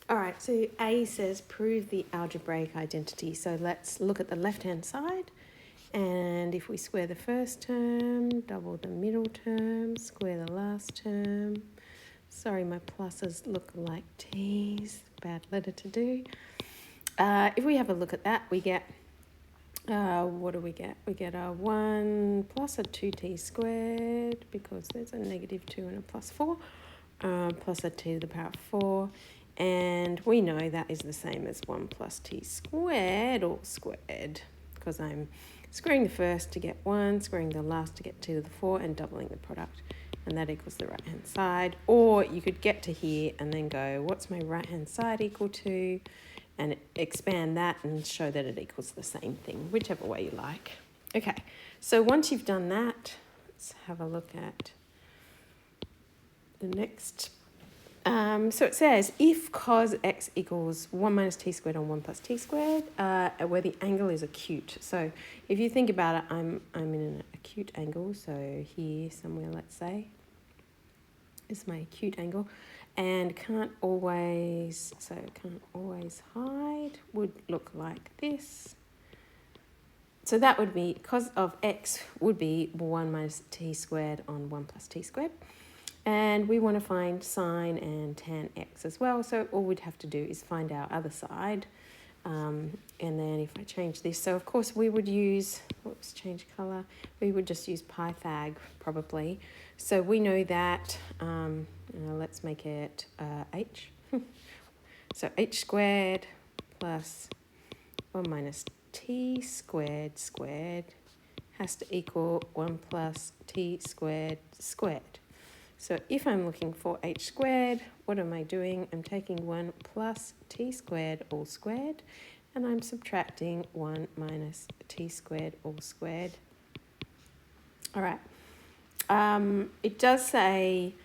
All right, so A says prove the algebraic identity. So let's look at the left-hand side. And if we square the first term, double the middle term, square the last term. Sorry, my pluses look like T's. Bad letter to do. If we have a look at that, we get, what do we get? We get a 1 plus a 2t squared, because there's a negative 2 and a plus 4, plus a t to the power of 4. And we know that is the same as 1 plus t squared, all squared, because I'm squaring the first to get 1, squaring the last to get 2 to the 4, and doubling the product. And that equals the right-hand side. Or you could get to here and then go, what's my right-hand side equal to? And expand that and show that it equals the same thing, whichever way you like. Okay, so once you've done that, let's have a look at the next. So it says, if cos x equals 1 minus t squared on 1 plus t squared, where the angle is acute. So if you think about it, I'm in an acute angle, so here somewhere, let's say, is my acute angle. And can't always hide would look like this. So that would be, cos of x would be 1 minus t squared on 1 plus t squared. And we want to find sine and tan x as well. So all we'd have to do is find our other side. And then if I change this, so of course we would use, oops, change colour. We would just use Pythag probably. So we know that, let's make it h. So h squared plus 1 minus t squared has to equal 1 plus t squared squared. So if I'm looking for h squared, what am I doing? I'm taking 1 plus t squared all squared, and I'm subtracting 1 minus t squared all squared. All right. It does say,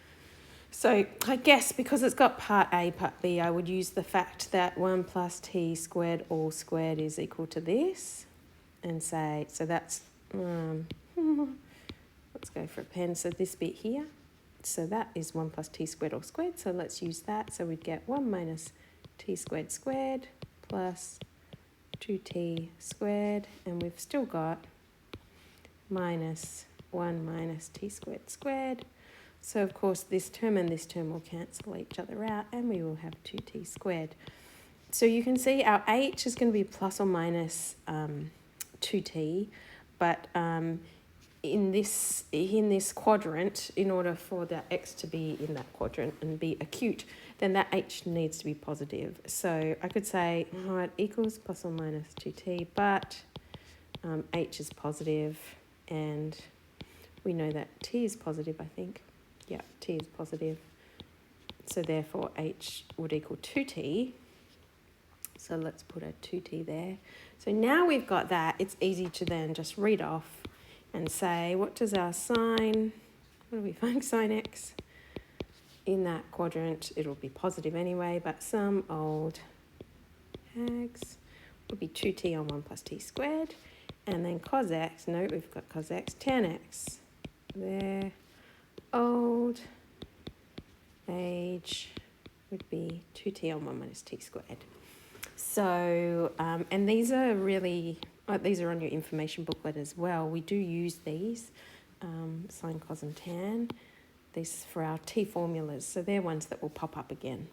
so I guess because it's got part A, part B, I would use the fact that 1 plus t squared all squared is equal to this, and say, so that's, let's go for a pen, so this bit here. So that is 1 plus t squared all squared, so let's use that. So we'd get 1 minus t squared squared plus 2t squared, and we've still got minus 1 minus t squared squared. So of course this term and this term will cancel each other out, and we will have 2t squared. So you can see our h is going to be plus or minus 2t, but in this quadrant, in order for that x to be in that quadrant and be acute, then that h needs to be positive. So I could say, it equals plus or minus 2t, but h is positive, and we know that t is positive, I think. Yeah, t is positive. So therefore h would equal 2t. So let's put a 2t there. So now we've got that, it's easy to then just read off and say, what does our sine, what do we find sine x? In that quadrant, it'll be positive anyway, but some old hags would be 2t on 1 plus t squared. And then cos x, no, we've got cos x, tan x. There, old age would be 2t on 1 minus t squared. So, and these are really, these are on your information booklet as well. We do use these, sine, cos and tan, these for our t formulas. So they're ones that will pop up again.